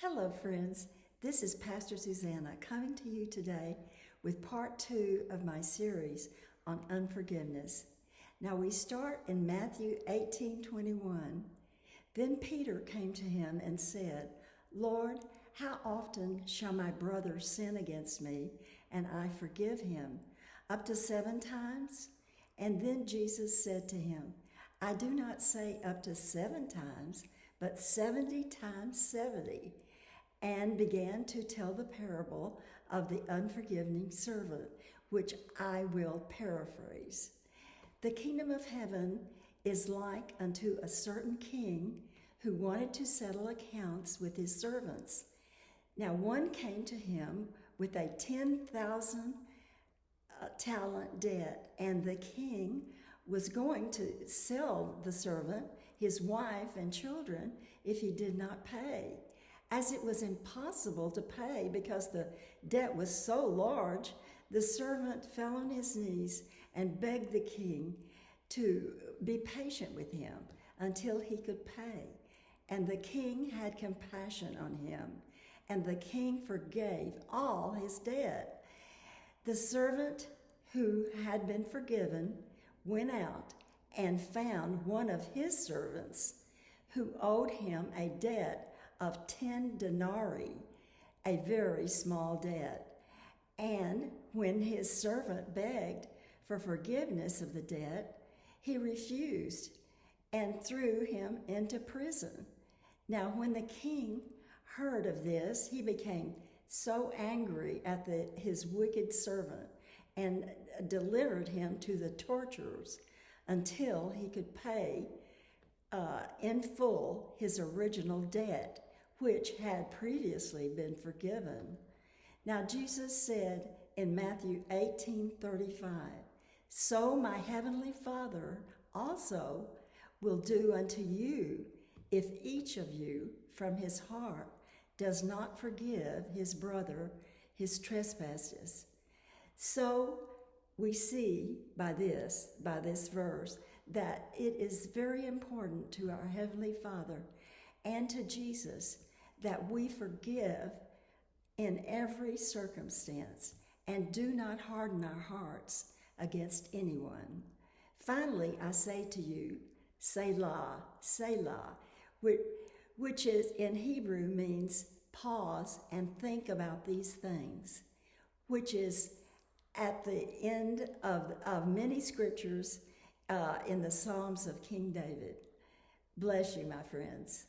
Hello, friends. This is Pastor Susana coming to you today with part 2 of my series on unforgiveness. Now we start in Matthew 18:21. Then Peter came to him and said, Lord, how often shall my brother sin against me and I forgive him? Up to 7 times? And then Jesus said to him, I do not say up to 7 times, but 70 times 70. And began to tell the parable of the unforgiving servant, which I will paraphrase. The kingdom of heaven is like unto a certain king who wanted to settle accounts with his servants. Now one came to him with a 10,000 talent debt, and the king was going to sell the servant, his wife, and children if he did not pay. As it was impossible to pay because the debt was so large, the servant fell on his knees and begged the king to be patient with him until he could pay. And the king had compassion on him, and the king forgave all his debt. The servant who had been forgiven went out and found one of his servants who owed him a debt of 10 denarii, a very small debt. And when his servant begged for forgiveness of the debt, he refused and threw him into prison. Now when the king heard of this, he became so angry at his wicked servant and delivered him to the torturers until he could pay in full his original debt, which had previously been forgiven. Now Jesus said in Matthew 18:35, so my heavenly Father also will do unto you if each of you from his heart does not forgive his brother his trespasses. So we see by this verse that it is very important to our Heavenly Father and to Jesus that we forgive in every circumstance and do not harden our hearts against anyone. Finally, I say to you, Selah, Selah, which is in Hebrew means pause and think about these things, which is at the end of many scriptures in the Psalms of King David. Bless you, my friends.